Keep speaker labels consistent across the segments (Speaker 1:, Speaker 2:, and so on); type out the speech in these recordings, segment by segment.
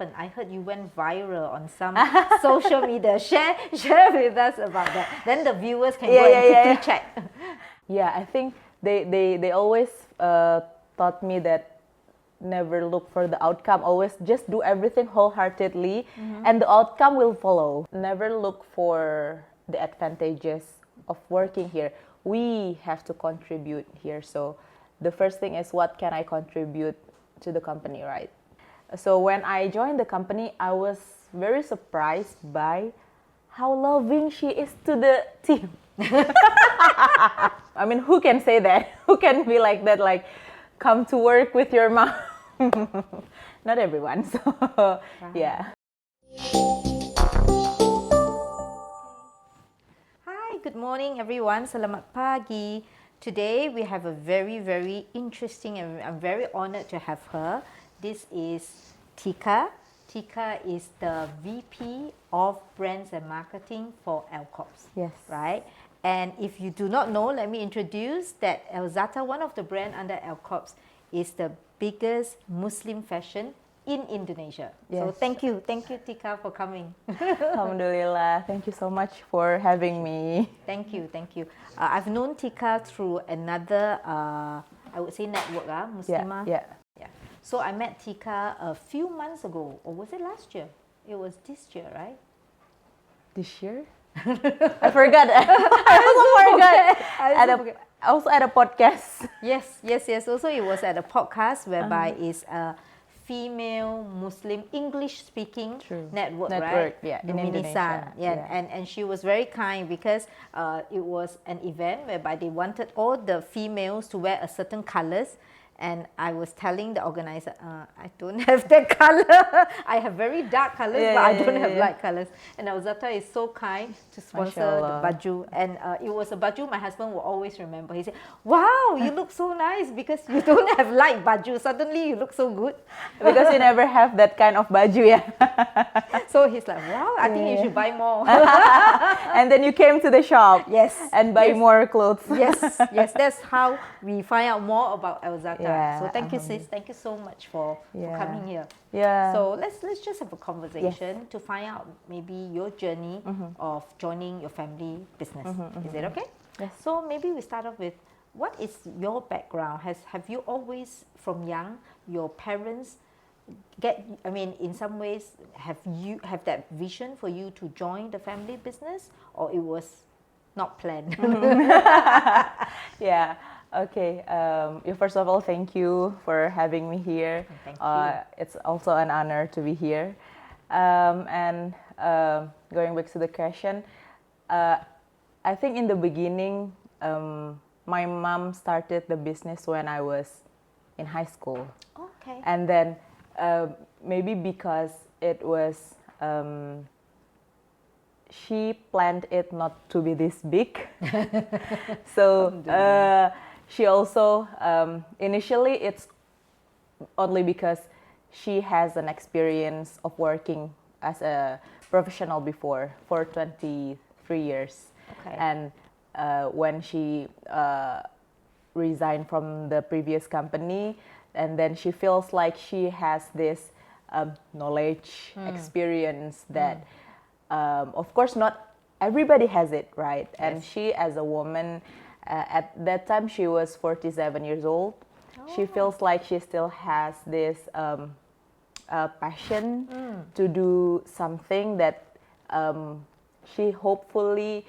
Speaker 1: happened? I heard you went viral on some social media. Share with us about that. Then the viewers can go and quickly check.
Speaker 2: Yeah, I think they always taught me that never look for the outcome. Always just do everything wholeheartedly, and the outcome will follow. Never look for the advantages of working here. We have to contribute here. So the first thing is, what can I contribute to the company, right? So when I joined the company, I was very surprised by how loving she is to the team. I mean, who can say that? Who can be like that? Like, come to work with your mom. Not everyone. So, yeah.
Speaker 1: Hi, good morning everyone. Selamat pagi. Today we have a very interesting, and I'm very honored to have her. This is Tika. Tika is the VP of Brands and Marketing for Elcorps.
Speaker 2: Yes.
Speaker 1: Right? And if you do not know, let me introduce that Elzatta, one of the brands under Elcorps, is the biggest Muslim fashion in Indonesia.
Speaker 2: Yes.
Speaker 1: So thank you Tika for coming.
Speaker 2: Alhamdulillah, thank you so much for having me.
Speaker 1: Thank you. I've known Tika through another, I would say network, Muslimah.
Speaker 2: Yeah.
Speaker 1: So I met Tika a few months ago, or was it last year? It was this year, right?
Speaker 2: This year? I forgot. I also forgot. Also at a podcast.
Speaker 1: Yes. Also, it was at a podcast whereby it's a female Muslim English-speaking network, right?
Speaker 2: Yeah, in
Speaker 1: Indonesia.
Speaker 2: Indonesia.
Speaker 1: And she was very kind because it was an event whereby they wanted all the females to wear a certain colours. And I was telling the organizer, I don't have that color. I have very dark colors, but I don't have light colors. And Elzatta is so kind to sponsor the baju. And it was a baju my husband will always remember. He said, wow, you look so nice because you don't have light baju. Suddenly you look so good.
Speaker 2: Because you never have that kind of baju, yeah.
Speaker 1: So he's like, wow, I think you should buy more.
Speaker 2: And then you came to the shop.
Speaker 1: Yes.
Speaker 2: And buy more clothes.
Speaker 1: Yes, that's how we find out more about Elzatta.
Speaker 2: Yeah,
Speaker 1: so thank you, sis. Thank you so much for coming here.
Speaker 2: Yeah.
Speaker 1: So let's just have a conversation to find out maybe your journey of joining your family business. Is it okay?
Speaker 2: Yes.
Speaker 1: So maybe we start off with, what is your background? Have you always, from young, your parents in some ways, have that vision for you to join the family business, or it was not planned?
Speaker 2: Yeah. Okay. First of all, thank you for having me here.
Speaker 1: Thank you.
Speaker 2: It's also an honor to be here. And going back to the question, I think in the beginning, my mom started the business when I was in high school.
Speaker 1: Okay.
Speaker 2: And then maybe because it was, she planned it not to be this big. So she also, initially it's only because she has an experience of working as a professional before for 23 years.
Speaker 1: Okay.
Speaker 2: And when she resigned from the previous company, and then she feels like she has this knowledge, experience that, of course, not everybody has it, right? Yes. And she, as a woman, at that time she was 47 years old. She feels like she still has this passion to do something that she hopefully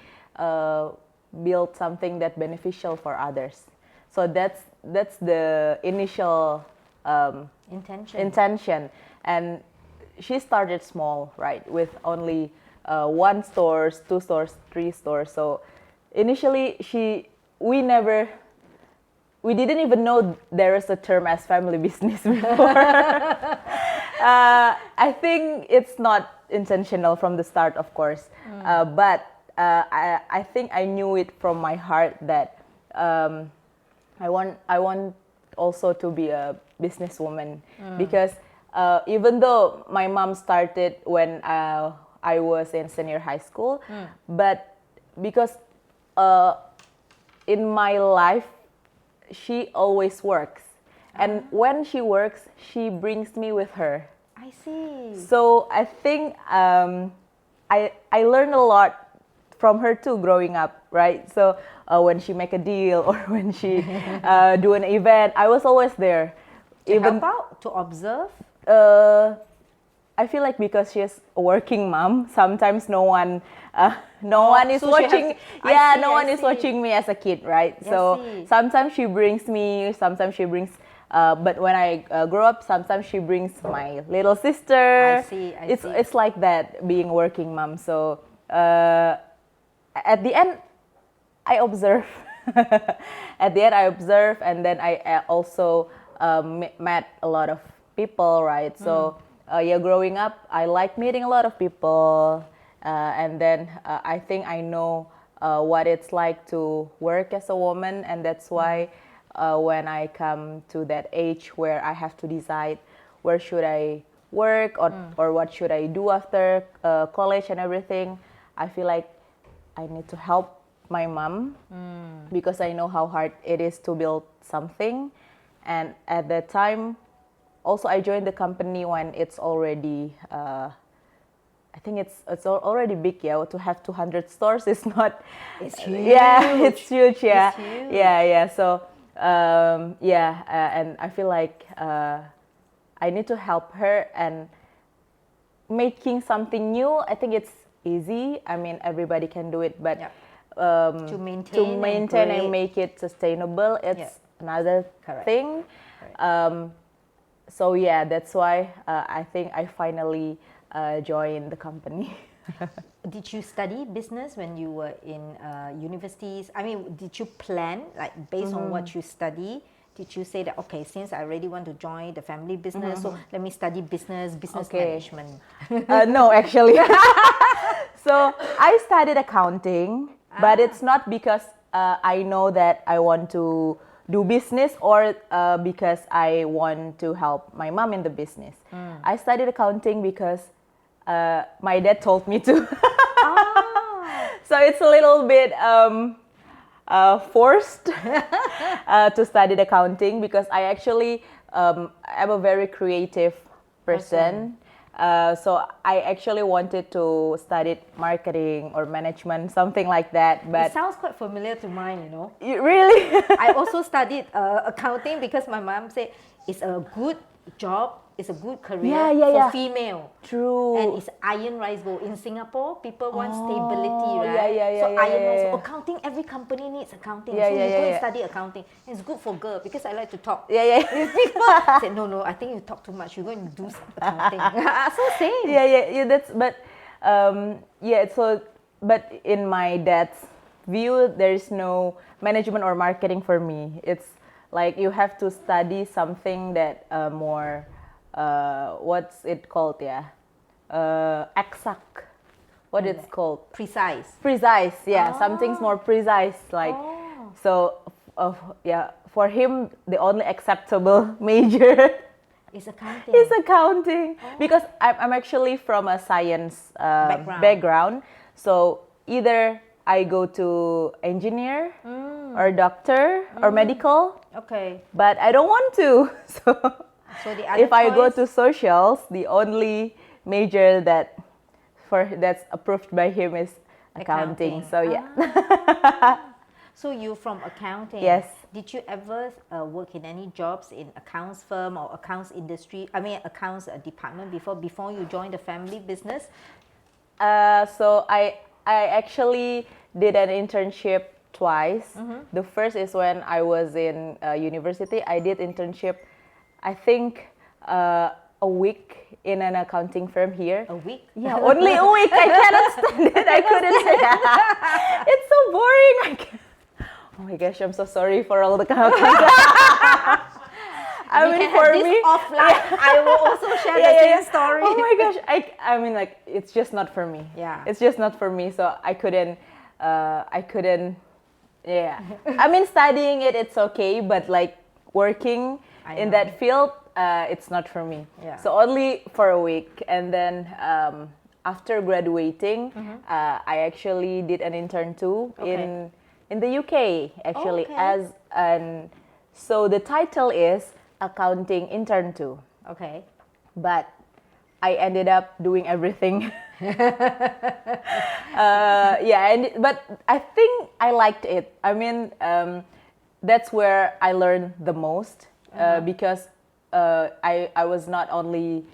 Speaker 2: build something that beneficial for others. So that's the initial intention. And she started small, right, with only 1 store, 2 stores, 3 stores. So initially we didn't even know there is a term as family business before. I think it's not intentional from the start, of course, but I think I knew it from my heart that I want also to be a businesswoman, because even though my mom started when I was in senior high school, but because in my life she always works, and when she works she brings me with her.
Speaker 1: I see.
Speaker 2: So I think I learned a lot from her too growing up, right? So when she make a deal or when she do an event, I was always there.
Speaker 1: To help out, to observe.
Speaker 2: I feel like because she's a working mom, sometimes no one is
Speaker 1: so
Speaker 2: watching. No one is
Speaker 1: see.
Speaker 2: watching me as a kid, right?
Speaker 1: I
Speaker 2: So
Speaker 1: see.
Speaker 2: sometimes she brings me, sometimes she brings. But when I grow up, sometimes she brings my little sister.
Speaker 1: I see.
Speaker 2: It's like that being a working mom. So at the end, I observe. At the end, I observe, and then I also met a lot of people, right? So growing up, I like meeting a lot of people, and then I think I know what it's like to work as a woman, and that's why when I come to that age where I have to decide where should I work or what should I do after college and everything, I feel like I need to help my mom because I know how hard it is to build something. And at that time, also I joined the company when it's already, I think it's already big, yeah. To have 200 stores is not.
Speaker 1: It's huge.
Speaker 2: Yeah, it's huge. Yeah,
Speaker 1: It's huge.
Speaker 2: yeah. So and I feel like I need to help her and making something new. I think it's easy. I mean, everybody can do it, but
Speaker 1: to maintain
Speaker 2: and make it sustainable, it's another thing. So yeah, that's why I think I finally joined the company.
Speaker 1: Did you study business when you were in universities? I mean, did you plan, like based on what you study? Did you say that, okay, since I really want to join the family business, so let me study business management?
Speaker 2: No, actually. So I studied accounting, but it's not because I know that I want to do business or because I want to help my mom in the business. I studied accounting because my dad told me to. So it's a little bit forced to study accounting because I actually am a very creative person. So I actually wanted to study marketing or management, something like that. But
Speaker 1: it sounds quite familiar to mine, you know.
Speaker 2: Really?
Speaker 1: I also studied accounting because my mom said it's a good job, it's a good career for female.
Speaker 2: True.
Speaker 1: And it's iron rice bowl. In Singapore, people want stability, right?
Speaker 2: Yeah,
Speaker 1: iron rice bowl. Accounting, every company needs accounting. So you go and study accounting. And it's good for girl because I like to talk. People said, no, I think you talk too much. You're going to do accounting. So same.
Speaker 2: Yeah. That's but in my dad's view, there is no management or marketing for me. It's like you have to study something that more. What's it called? Exact. What it's called?
Speaker 1: Precise.
Speaker 2: Yeah. Something's more precise. Like so. For him, the only acceptable major
Speaker 1: is accounting.
Speaker 2: Because I'm actually from a science background. So either I go to engineer or doctor or medical.
Speaker 1: Okay.
Speaker 2: But I don't want to. So
Speaker 1: the other
Speaker 2: if I go to socials, the only major that's approved by him is accounting. So yeah.
Speaker 1: So you from accounting?
Speaker 2: Yes.
Speaker 1: Did you ever work in any jobs in accounts firm or accounts industry? I mean accounts department before you joined the family business?
Speaker 2: So I actually did an internship twice. The first is when I was in university. I did internship, I think, a week in an accounting firm here.
Speaker 1: A week?
Speaker 2: Yeah, only a week. I cannot stand it. I couldn't say that. It's so boring. Oh my gosh, I'm so sorry for all the accountants.
Speaker 1: I mean, for me, offline, I will also share the same story.
Speaker 2: Oh my gosh, I mean, like, it's just not for me.
Speaker 1: Yeah.
Speaker 2: It's just not for me. So I couldn't. Yeah. I mean, studying it's okay, but like working in that field, it's not for me.
Speaker 1: Yeah.
Speaker 2: So only for a week, and then after graduating, I actually did an intern too in the UK actually so the title is accounting intern too.
Speaker 1: Okay.
Speaker 2: But I ended up doing everything. But I think I liked it. I mean, that's where I learned the most because I was not only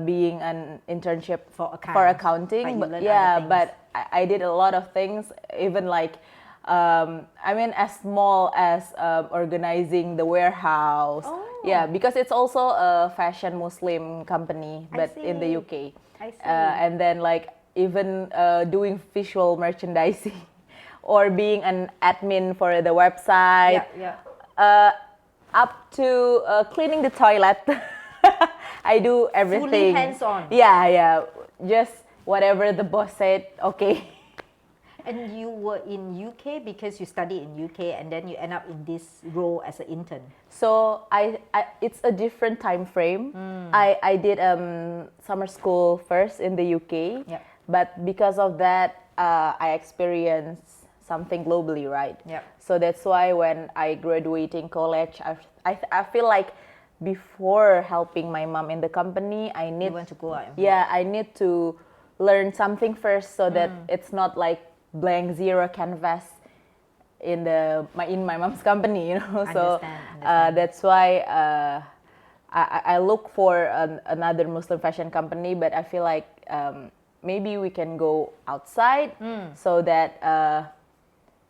Speaker 2: being an internship for accounting, but I did a lot of things, even like I mean, as small as organizing the warehouse.
Speaker 1: Oh.
Speaker 2: Yeah, because it's also a fashion Muslim company, but in the UK.
Speaker 1: I see.
Speaker 2: And then like even doing visual merchandising or being an admin for the website. Up to cleaning the toilet. I do everything.
Speaker 1: Fully hands-on.
Speaker 2: Yeah. Just whatever the boss said, okay.
Speaker 1: And you were in UK because you studied in UK and then you end up in this role as an intern.
Speaker 2: So I it's a different time frame. I did summer school first in the UK, but because of that I experienced something globally, right? So that's why when I graduating college, I feel like before helping my mom in the company, I need
Speaker 1: to go out.
Speaker 2: I need to learn something first so that it's not like blank zero canvas in my mom's company, you know. So that's why I look for another Muslim fashion company, but I feel like maybe we can go outside so that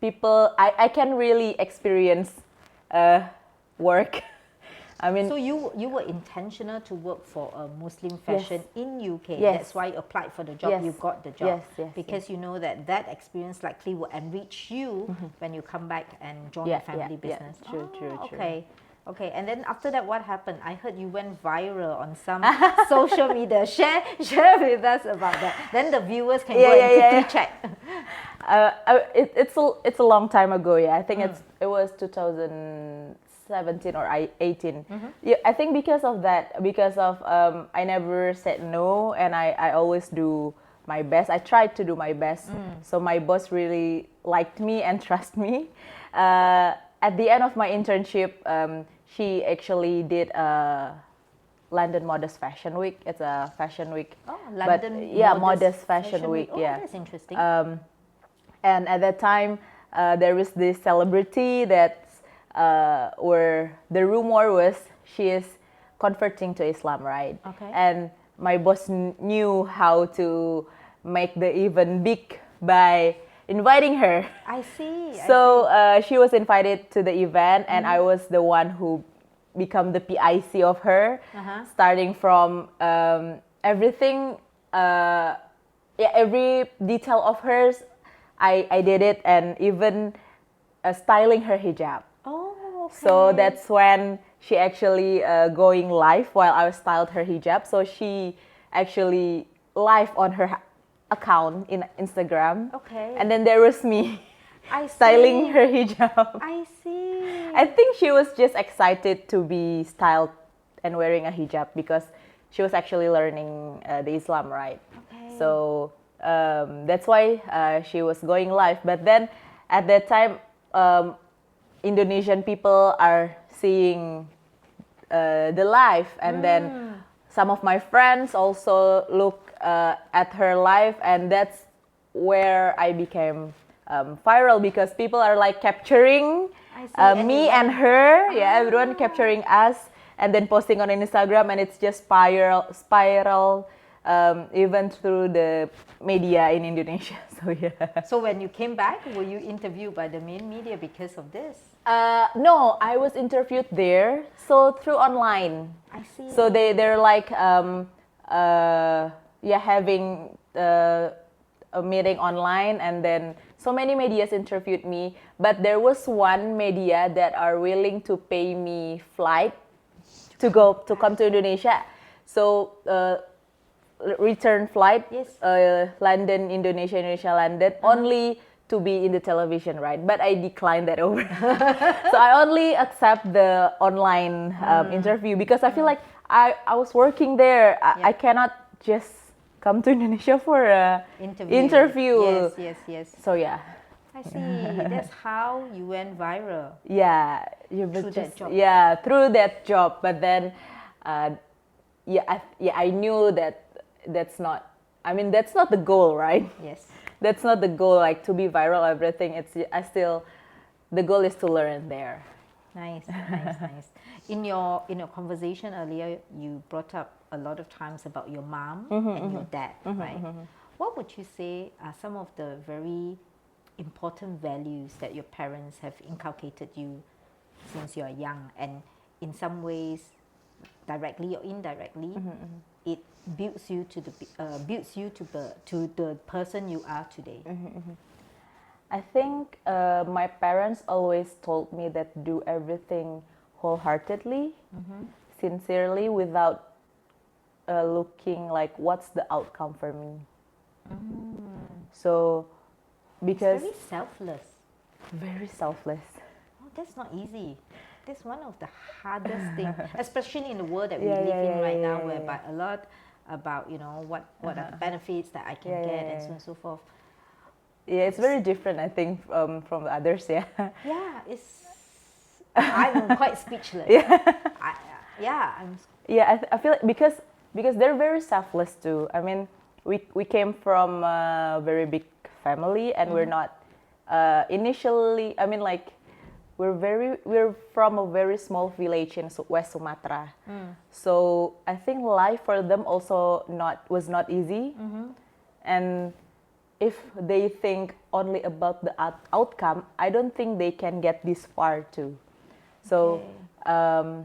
Speaker 2: people I can really experience work. I mean,
Speaker 1: so you were intentional to work for a Muslim fashion in UK.
Speaker 2: Yes.
Speaker 1: That's why you applied for the job. You got the job because you know that experience likely will enrich you when you come back and join the family business.
Speaker 2: True.
Speaker 1: Okay, and then after that, what happened? I heard you went viral on some social media. Share with us about that. Then the viewers can go and quickly check.
Speaker 2: It's a long time ago. I think it was 2017 or 18. I think because of that, because of I never said no, and I always do my best. I tried to do my best. So my boss really liked me and trust me. At the end of my internship, she actually did a London Modest Fashion Week. It's a fashion week.
Speaker 1: Oh, London
Speaker 2: Modest Fashion Week.
Speaker 1: Oh, that's interesting.
Speaker 2: And at that time, there was this celebrity that where the rumor was she is converting to Islam, right?
Speaker 1: Okay.
Speaker 2: And my boss knew how to make the event big by inviting her.
Speaker 1: I see.
Speaker 2: So she was invited to the event, and I was the one who become the PIC of her, starting from everything. Every detail of hers, I did it, and even styling her hijab.
Speaker 1: Oh, okay.
Speaker 2: So that's when she actually going live while I styled her hijab. So she actually live on her account in Instagram.
Speaker 1: Okay.
Speaker 2: And then there was me styling her hijab.
Speaker 1: I see.
Speaker 2: I think she was just excited to be styled and wearing a hijab because she was actually learning the Islam, right?
Speaker 1: Okay.
Speaker 2: So that's why she was going live. But then at that time, Indonesian people are seeing the live, and then some of my friends also look at her live, and that's where I became viral because people are like capturing me and her. Everyone capturing us and then posting on Instagram, and it's just spiral even through the media in Indonesia. So
Speaker 1: So when you came back, were you interviewed by the main media because of this?
Speaker 2: No, I was interviewed there. So through online.
Speaker 1: I see.
Speaker 2: So they're like having a meeting online, and then so many medias interviewed me. But there was one media that are willing to pay me flight to come to Indonesia. So return flight, London, Indonesia, London, only to be in the television, right? But I declined that over. So I only accept the online interview because I feel like I was working there. I cannot just come to Indonesia for a interview.
Speaker 1: Yes.
Speaker 2: So yeah.
Speaker 1: I see. That's how you went viral.
Speaker 2: Yeah,
Speaker 1: through that job.
Speaker 2: Yeah, through that job. But then, I knew that that's not. I mean, that's not the goal, right?
Speaker 1: Yes.
Speaker 2: That's not the goal. Like to be viral, everything. The goal is to learn there.
Speaker 1: Nice, nice, nice. In your conversation earlier, you brought up a lot of times about your mom and your dad, right? What would you say are some of the very important values that your parents have inculcated you since you are young, and in some ways, directly or indirectly, it builds you to the person you are today?
Speaker 2: I think my parents always told me that do everything wholeheartedly, sincerely, without looking like what's the outcome for me. So, because
Speaker 1: It's very selfless.
Speaker 2: very selfless.
Speaker 1: Oh, that's not easy. That's one of the hardest things, especially in the world that we
Speaker 2: Yeah,
Speaker 1: live
Speaker 2: yeah,
Speaker 1: in
Speaker 2: yeah,
Speaker 1: right
Speaker 2: yeah,
Speaker 1: now,
Speaker 2: yeah,
Speaker 1: whereby a lot about what are the benefits that I can get, and so on and so forth.
Speaker 2: Yeah, it's very different, I think, from the others. Yeah.
Speaker 1: Yeah, I'm quite speechless.
Speaker 2: Yeah.
Speaker 1: I'm.
Speaker 2: Yeah, I feel like because they're very selfless too. I mean, we came from a very big family, and we're not initially. I mean, like we're from a very small village in West Sumatra. So I think life for them also was not easy, and if they think only about the outcome, I don't think they can get this far too. So.
Speaker 1: Okay.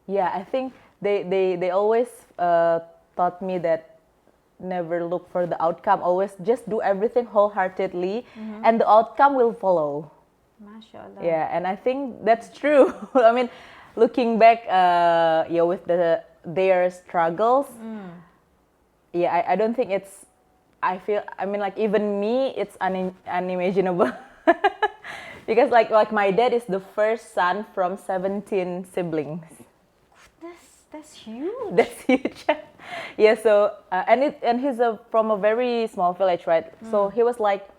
Speaker 2: Yeah, I think they always taught me that never look for the outcome. Always just do everything wholeheartedly, and the outcome will follow.
Speaker 1: Mashallah.
Speaker 2: Yeah, and I think that's true. I mean, looking back, with their struggles, yeah, I don't think it's. I mean, like even me, it's unimaginable. Because like my dad is the first son from 17 siblings.
Speaker 1: That's huge.
Speaker 2: That's huge. Yeah. So and he's from a very small village, right? So he was like,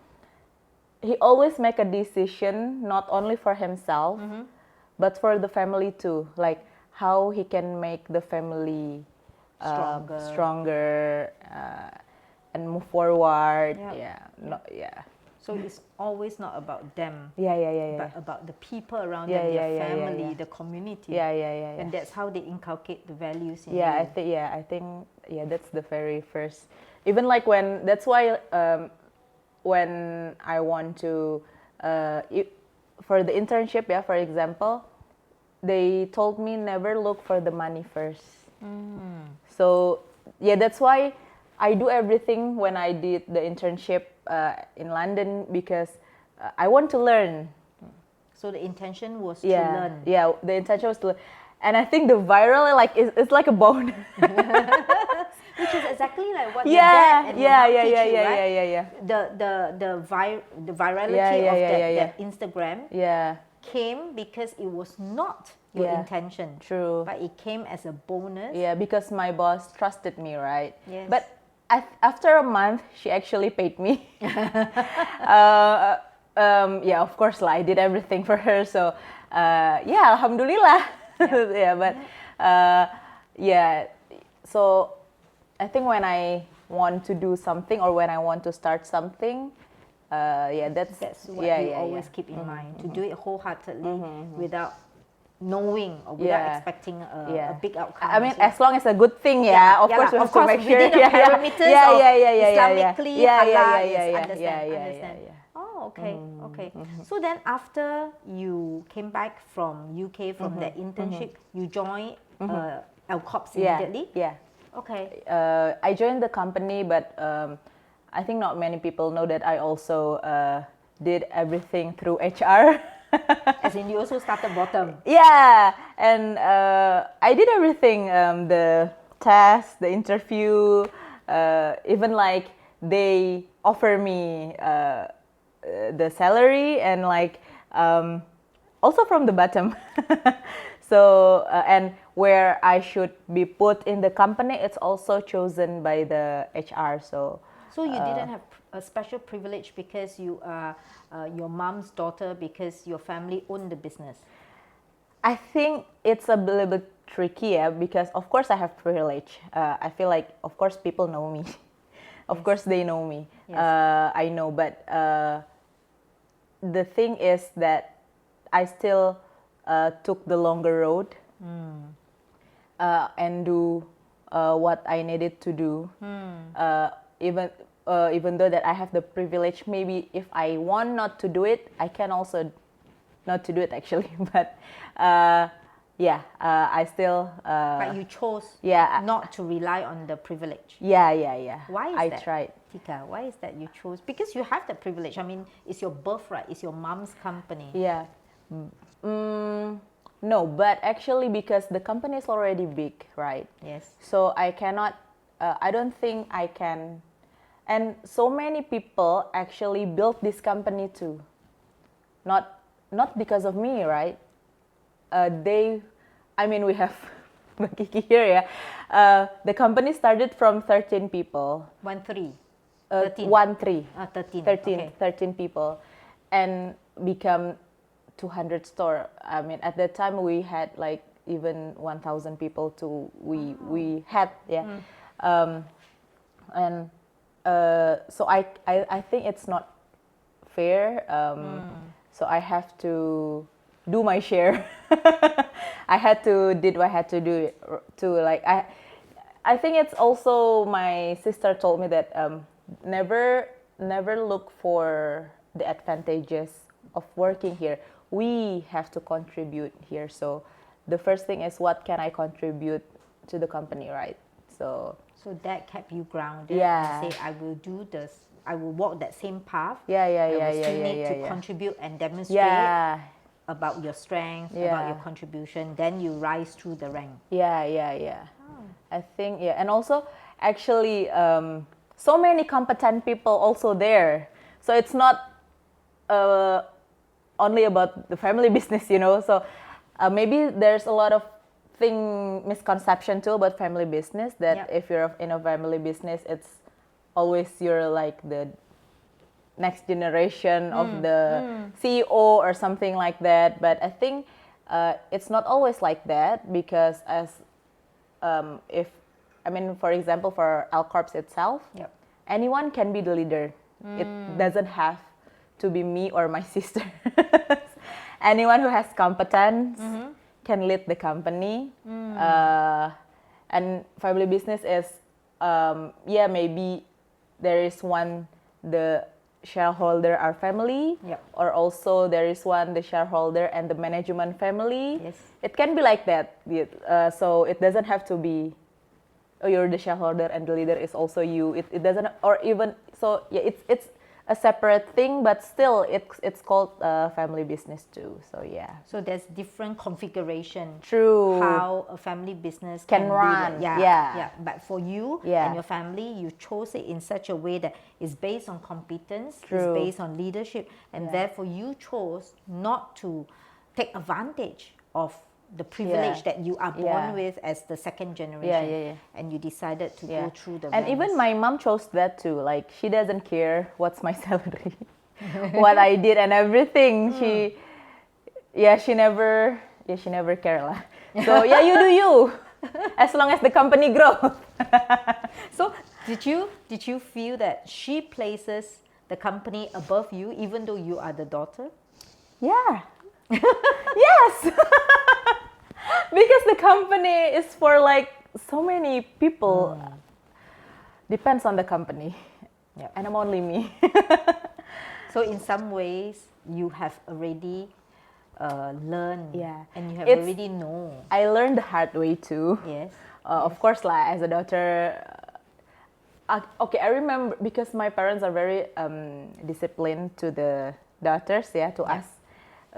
Speaker 2: he always make a decision not only for himself, but for the family too. Like how he can make the family stronger and move forward. Yeah.
Speaker 1: So it's always not about them.
Speaker 2: Yeah.
Speaker 1: But about the people around
Speaker 2: Yeah,
Speaker 1: them, their
Speaker 2: yeah,
Speaker 1: family, the community.
Speaker 2: Yeah.
Speaker 1: And that's how they inculcate the values in you.
Speaker 2: I think that's the very first. Even like when that's why when I want to for the internship, for example, they told me never look for the money first. So that's why I do everything when I did the internship in London, because I want to learn.
Speaker 1: So the intention was to learn.
Speaker 2: Yeah, the intention was to learn. And I think the viral, like, it's like a bonus.
Speaker 1: Which is exactly like what your dad and your mom teach you, right?
Speaker 2: Yeah.
Speaker 1: The virality of that Instagram came because it was not your intention.
Speaker 2: True.
Speaker 1: But it came as a bonus.
Speaker 2: Yeah, because my boss trusted me, right?
Speaker 1: Yes.
Speaker 2: But after a month, she actually paid me. Of course, I did everything for her. So, alhamdulillah. So I think when I want to do something or when I want to start something, that's
Speaker 1: what you always keep in mind, to do it wholeheartedly without knowing or without expecting a big outcome.
Speaker 2: I mean, as long as a good thing, of course, we have to make sure.
Speaker 1: Within the parameters of Islamically halal, understand. Oh, okay. So then after you came back from UK from that internship, you joined Elcorps immediately?
Speaker 2: Yeah.
Speaker 1: Okay.
Speaker 2: I joined the company, but I think not many people know that I also did everything through HR.
Speaker 1: As in, you also started bottom.
Speaker 2: Yeah, and I did everything, the test, the interview, even like they offer me the salary, and like also from the bottom. So and where I should be put in the company, it's also chosen by the HR. So
Speaker 1: you didn't have a special privilege because you are your mom's daughter, because your family owned the business?
Speaker 2: I think it's a little bit tricky, yeah, because of course I have privilege. I feel like, of course, people know me. Of course, they know me.
Speaker 1: Yes.
Speaker 2: I know, but the thing is that I still took the longer road and do what I needed to do. Even though that I have the privilege, maybe if I want not to do it, I can also not to do it actually. But I still.
Speaker 1: But you chose not to rely on the privilege.
Speaker 2: Yeah.
Speaker 1: Why is
Speaker 2: I
Speaker 1: that?
Speaker 2: tried.
Speaker 1: Tika, why is that you chose? Because you have the privilege. I mean, it's your birthright. It's your mom's company.
Speaker 2: Yeah. No, but actually because the company is already big, right?
Speaker 1: Yes.
Speaker 2: So I cannot. I don't think I can. And so many people actually built this company too. Not because of me, right? We have Kiki here, yeah. The company started from 13 people.
Speaker 1: 13.
Speaker 2: 13.
Speaker 1: 13.
Speaker 2: 13,
Speaker 1: Okay.
Speaker 2: 13 people, and become 200 store. I mean, at that time we had like even 1,000 people to we had, yeah. So I think it's not fair. So I have to do my share. I had to did what I had to do to like I think it's also my sister told me that never look for the advantages of working here. We have to contribute here. So the first thing is what can I contribute to the company, right? So
Speaker 1: that kept you grounded.
Speaker 2: Yeah.
Speaker 1: And say, I will do this. I will walk that same path.
Speaker 2: Yeah.
Speaker 1: I will still need to contribute and demonstrate about your strength, about your contribution. Then you rise through the rank.
Speaker 2: Yeah. Oh. I think, and also actually so many competent people also there. So it's not only about the family business, So maybe there's a lot of misconception too about family business, that if you're in a family business, it's always you're like the next generation of the CEO or something like that. But I think it's not always like that, because for example, for Elcorps itself, anyone can be the leader. It doesn't have to be me or my sister. Anyone who has competence can lead the company. And family business is maybe there is one, the shareholder are family, or also there is one, the shareholder and the management family.
Speaker 1: Yes.
Speaker 2: It can be like that. So it doesn't have to be you're the shareholder and the leader is also you. It doesn't, or even so. Yeah, it's a separate thing, but still it's called family business too. So yeah.
Speaker 1: So there's different configuration.
Speaker 2: True.
Speaker 1: How a family business
Speaker 2: can run.
Speaker 1: Yeah. But for you and your family, you chose it in such a way that is based on competence, it's based on leadership, and therefore you chose not to take advantage of the privilege that you are born with as the second generation. And you decided to go through the
Speaker 2: And
Speaker 1: ranks.
Speaker 2: even my mom chose that too. Like, she doesn't care what's my salary, what I did and everything. She never care lah. So you do you, as long as the company grows.
Speaker 1: So did you feel that she places the company above you, even though you are the daughter?
Speaker 2: Yeah. Yes. Because the company is for like so many people. Depends on the company. And I'm only me.
Speaker 1: So in some ways, you have already learned. And you have already known.
Speaker 2: I learned the hard way too.
Speaker 1: Yes.
Speaker 2: Of course, like as a daughter. I remember because my parents are very disciplined to the daughters, to us.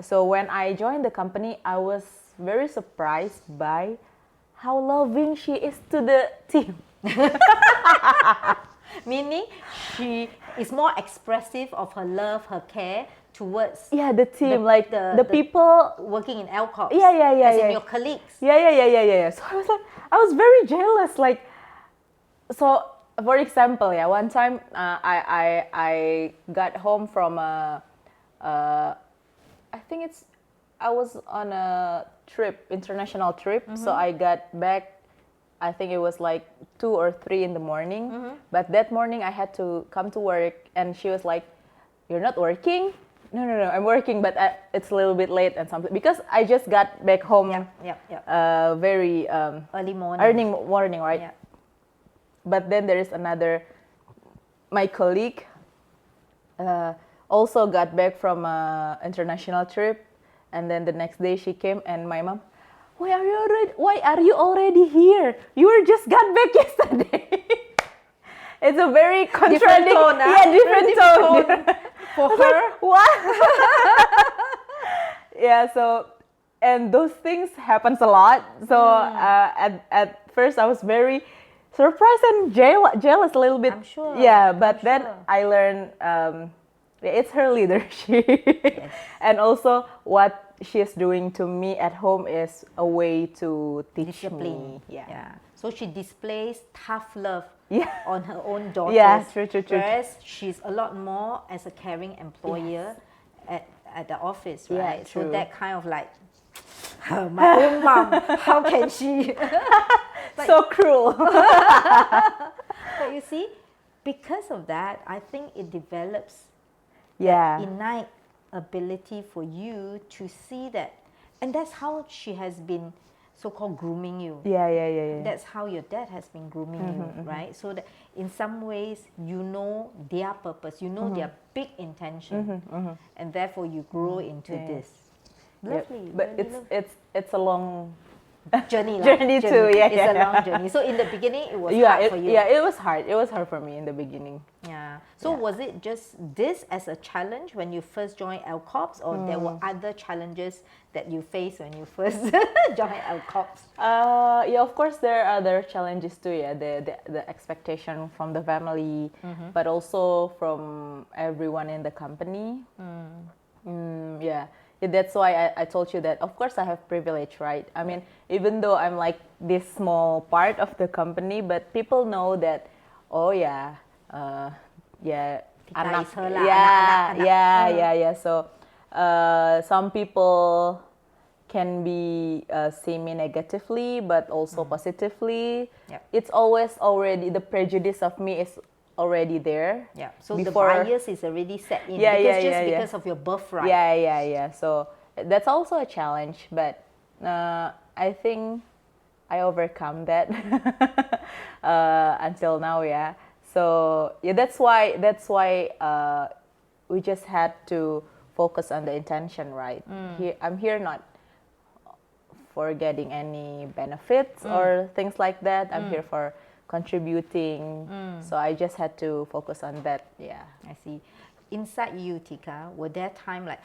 Speaker 2: So when I joined the company, I was very surprised by how loving she is to the team.
Speaker 1: Meaning she is more expressive of her love, her care towards
Speaker 2: the team, like the people
Speaker 1: working in Elcorps.
Speaker 2: As
Speaker 1: in your colleagues.
Speaker 2: So I was very jealous. Like, so for example, one time I got home from I think I was on a trip, international trip, so I got back. I think it was like 2 or 3 in the morning. But that morning I had to come to work, and she was like, "You're not working?" No, I'm working, but it's a little bit late and something because I just got back home. Very
Speaker 1: early morning.
Speaker 2: Early morning, right?
Speaker 1: Yeah.
Speaker 2: But then there is my colleague also got back from an international trip, and then the next day she came, and my mom, why are you already here? You were just got back yesterday. It's a very contradicting, different tone.
Speaker 1: For her.
Speaker 2: Like, what? Yeah, so, and those things happens a lot. So at first I was very surprised and jealous a little bit.
Speaker 1: I'm sure.
Speaker 2: Yeah, but then I learned it's her leadership.
Speaker 1: Yes.
Speaker 2: And also what she's doing to me at home is a way to teach
Speaker 1: Discipline.
Speaker 2: me. Yeah.
Speaker 1: So she displays tough love
Speaker 2: Yeah.
Speaker 1: on her own daughters.
Speaker 2: Yeah, true.
Speaker 1: Whereas she's a lot more as a caring employer at the office, right?
Speaker 2: Yeah,
Speaker 1: so
Speaker 2: true.
Speaker 1: that kind of like, my own mom, how can she?
Speaker 2: So cruel.
Speaker 1: But you see, because of that, I think it develops innate ability for you to see that, and that's how she has been so-called grooming you.
Speaker 2: Yeah.
Speaker 1: That's how your dad has been grooming you, right? So that in some ways you know their purpose, you know their big intention, and therefore you grow into this. Lovely,
Speaker 2: But
Speaker 1: really
Speaker 2: it's a long
Speaker 1: journey
Speaker 2: too.
Speaker 1: It's a long journey. So in the beginning it was hard for you.
Speaker 2: Yeah, it was hard. It was hard for me in the beginning.
Speaker 1: Yeah. So was it just this as a challenge when you first joined Elcorps, or there were other challenges that you faced when you first joined Elcorps?
Speaker 2: Yeah, of course there are other challenges too. Yeah, the expectation from the family, but also from everyone in the company. Yeah. That's why I told you that, of course, I have privilege, right? I mean, even though I'm like this small part of the company, but people know that,
Speaker 1: Tika
Speaker 2: anak,
Speaker 1: is her lah,
Speaker 2: yeah. So, some people can be see me negatively, but also positively.
Speaker 1: Yep.
Speaker 2: It's always already, the prejudice of me is already there.
Speaker 1: Yeah. So
Speaker 2: before,
Speaker 1: the bias is already set in. Because of your birthright.
Speaker 2: Yeah. So that's also a challenge, but I think I overcome that until now. Yeah. So yeah, that's why we just had to focus on the intention, right? I'm here not for getting any benefits or things like that. I'm here for contributing, so I just had to focus on that. Yeah,
Speaker 1: I see. Inside you, Tika, were there time like,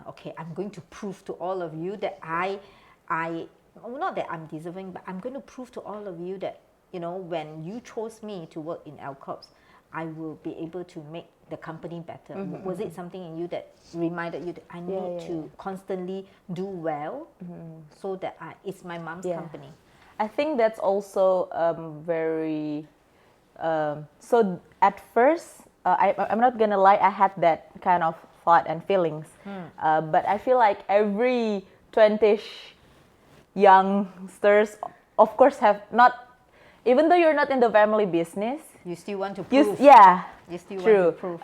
Speaker 1: okay, I'm going to prove to all of you that I not that I'm deserving, but I'm going to prove to all of you that, you know, when you chose me to work in Elcorps, I will be able to make the company better. Was it something in you that reminded you that I need to constantly do well so that it's my mom's company?
Speaker 2: I think that's also very. So at first, I'm not gonna lie, I had that kind of thought and feelings. But I feel like every 20ish youngsters, of course, have not. Even though you're not in the family business,
Speaker 1: you still want to prove. You still
Speaker 2: true.
Speaker 1: want to prove.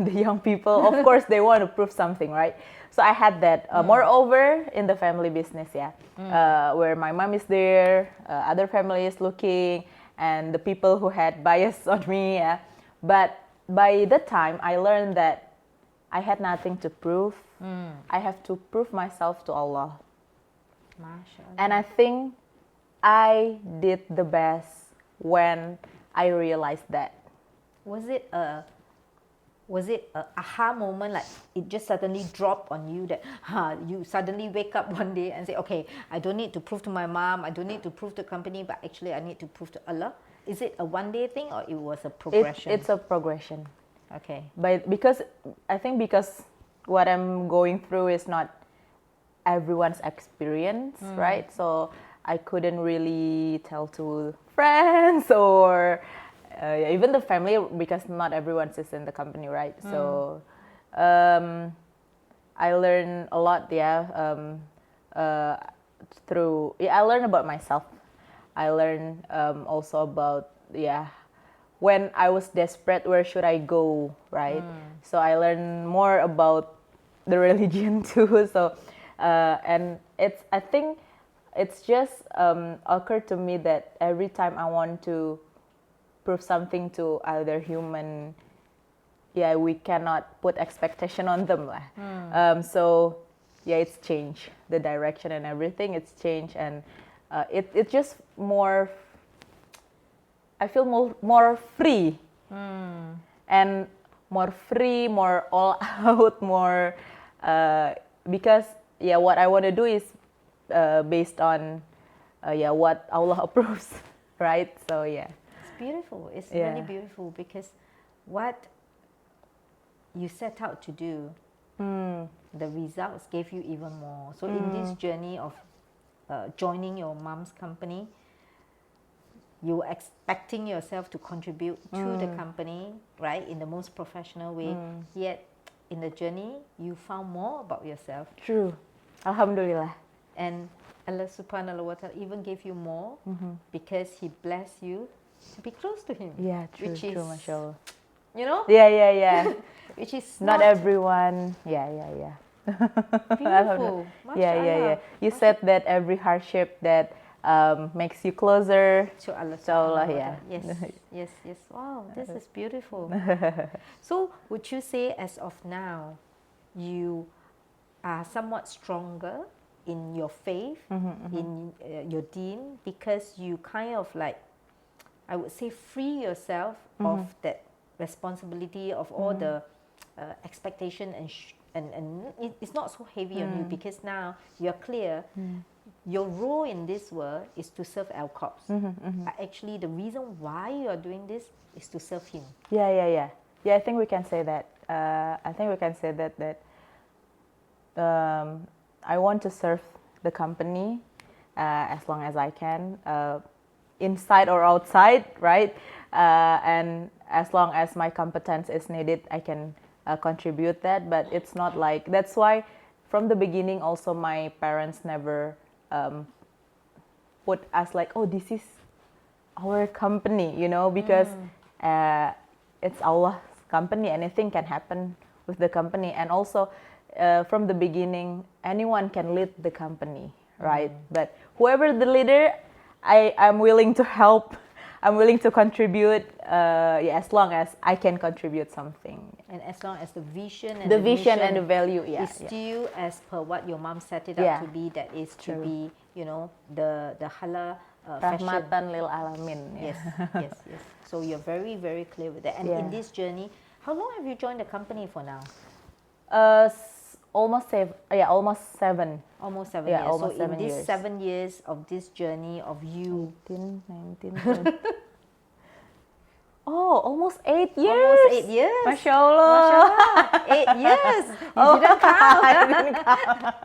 Speaker 2: The young people, of course, they want to prove something, right? So I had that. Moreover, in the family business, where my mom is there, other family is looking, and the people who had bias on me. But by that time, I learned that I had nothing to prove. I have to prove myself to Allah.
Speaker 1: Mashallah.
Speaker 2: And I think I did the best when I realized that.
Speaker 1: Was it a aha moment, like it just suddenly dropped on you that you suddenly wake up one day and say, okay, I don't need to prove to my mom, I don't need to prove to the company, but actually I need to prove to Allah? Is it a one-day thing or it was a progression?
Speaker 2: It's a progression.
Speaker 1: Okay.
Speaker 2: But because what I'm going through is not everyone's experience, right? So I couldn't really tell to friends or even the family, because not everyone is in the company, right? So I learned a lot, I learned about myself. I learned also about, when I was desperate, where should I go, right? So I learned more about the religion too. So, and I think it's just occurred to me that every time I want to prove something to other human, we cannot put expectation on them lah. So it's changed the direction and everything. It's changed, and it's just more. I feel more free, and more free, more all out, more because what I want to do is based on what Allah approves, right? So
Speaker 1: it's beautiful. It's really beautiful because what you set out to do, the results gave you even more. So in this journey of joining your mom's company, you were expecting yourself to contribute to the company, right, in the most professional way. Yet in the journey, you found more about yourself.
Speaker 2: True. Alhamdulillah.
Speaker 1: And Allah subhanahu wa ta'ala even gave you more because He blessed you to be close to Him.
Speaker 2: Yeah, true,
Speaker 1: which is,
Speaker 2: true, mashallah.
Speaker 1: You know?
Speaker 2: Yeah.
Speaker 1: Which is
Speaker 2: not everyone. Yeah.
Speaker 1: Beautiful.
Speaker 2: Yeah. You said that every hardship that makes you closer
Speaker 1: to Allah. Yes. Wow, this is beautiful. So, would you say, as of now, you are somewhat stronger in your faith, in your deen, because you kind of like, I would say, free yourself of that responsibility of all the expectation and it's not so heavy on you, because now you're clear. Your role in this world is to serve Elcorps. But actually, the reason why you are doing this is to serve Him.
Speaker 2: Yeah, I think we can say that. I want to serve the company as long as I can, inside or outside, right? And as long as my competence is needed, I can contribute that. But it's not like, that's why from the beginning also my parents never put us like, oh, this is our company, because it's Allah's company. Anything can happen with the company. And also from the beginning, anyone can lead the company, right? But whoever the leader, I'm willing to help. I'm willing to contribute, as long as I can contribute something.
Speaker 1: And as long as the vision and
Speaker 2: the vision and the value
Speaker 1: is still as per what your mom set it up to be, that is to be, the halal
Speaker 2: Rahmatan lil alamin.
Speaker 1: Yes. So you're very, very clear with that. And in this journey, how long have you joined the company for now?
Speaker 2: Almost 7.
Speaker 1: Almost 7 years.
Speaker 2: Almost
Speaker 1: so
Speaker 2: 7
Speaker 1: in these
Speaker 2: years.
Speaker 1: 7 years of this journey of you,
Speaker 2: 18, 19, 20. Oh, almost 8 years.
Speaker 1: Almost 8 years.
Speaker 2: Mashallah.
Speaker 1: 8 years. You didn't count. I didn't count.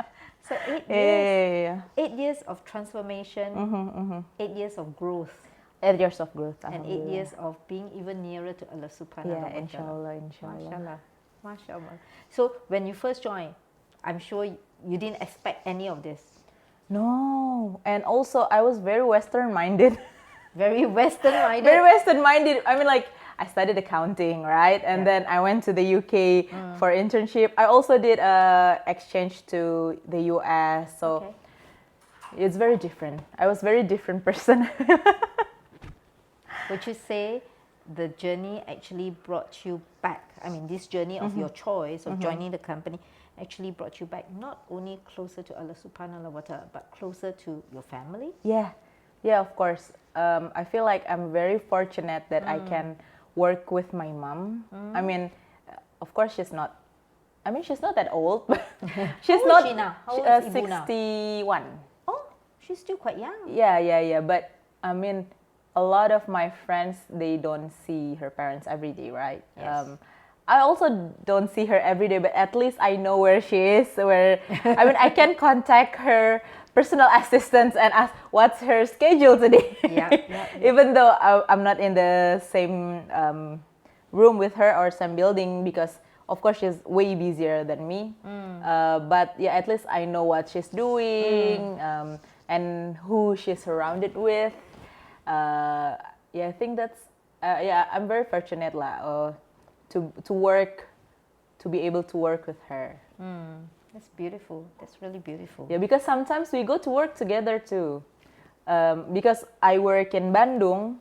Speaker 1: So 8 years.
Speaker 2: Yeah.
Speaker 1: 8 years of transformation. 8 years of growth.
Speaker 2: 8 years of growth.
Speaker 1: And 8 years of being even nearer to Allah subhanahu wa ta'ala.
Speaker 2: Inshallah.
Speaker 1: Mashallah. So when you first joined, I'm sure you didn't expect any of this.
Speaker 2: No. And also I was very Western minded.
Speaker 1: Very Western minded.
Speaker 2: Very Western minded. I mean, like, I studied accounting, right? And then I went to the UK for internship. I also did exchange to the US. So it's very different. I was very different person.
Speaker 1: Would you say the journey actually brought you back? I mean, this journey of your choice of joining the company actually brought you back not only closer to Allah subhanahu wa ta'ala, but closer to your family?
Speaker 2: Yeah, of course. I feel like I'm very fortunate that I can work with my mom. I mean, of course, she's not that old, but she's
Speaker 1: How
Speaker 2: not.
Speaker 1: Is she now? How old is Ibu now?
Speaker 2: 61.
Speaker 1: Oh, she's still quite young.
Speaker 2: Yeah. But I mean, a lot of my friends, they don't see her parents every day, right?
Speaker 1: Yes.
Speaker 2: I also don't see her every day, but at least I know where she is. I can contact her personal assistant and ask what's her schedule today.
Speaker 1: Yeah.
Speaker 2: Even though I'm not in the same room with her or same building, because of course, she's way busier than me. But yeah, at least I know what she's doing and who she's surrounded with. Yeah, I think that's yeah. I'm very fortunate lah to work, to be able to work with her.
Speaker 1: That's beautiful. That's really beautiful.
Speaker 2: Yeah, because sometimes we go to work together too. Because I work in Bandung.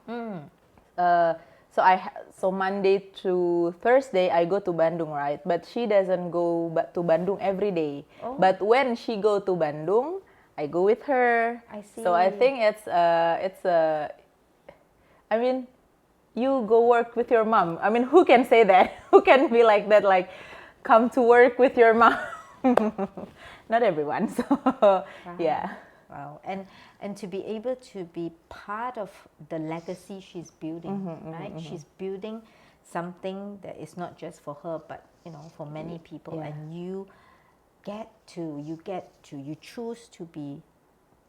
Speaker 2: So Monday to Thursday I go to Bandung, right? But she doesn't go to Bandung every day.
Speaker 1: Oh.
Speaker 2: But when she go to Bandung, I go with her.
Speaker 1: I see.
Speaker 2: So I think I mean, you go work with your mom. I mean, who can say that? Who can be like that? Like, come to work with your mom. Not everyone. So yeah.
Speaker 1: Wow. And to be able to be part of the legacy she's building, right? She's building something that is not just for her, but for many people.
Speaker 2: Yeah.
Speaker 1: And you choose to be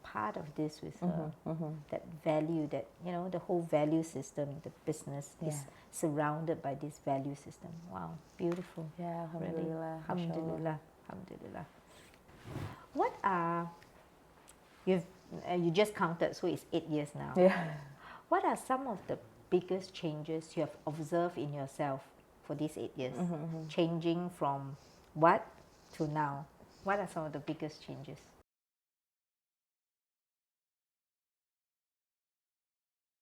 Speaker 1: part of this with her. That value, that the whole value system, the business is surrounded by this value system. Wow, beautiful.
Speaker 2: Yeah,
Speaker 1: really.
Speaker 2: alhamdulillah.
Speaker 1: Alhamdulillah. Alhamdulillah. What are you just counted, so it's 8 years now.
Speaker 2: Yeah.
Speaker 1: What are some of the biggest changes you have observed in yourself for these 8 years? Changing from what to now? What are some of the biggest changes?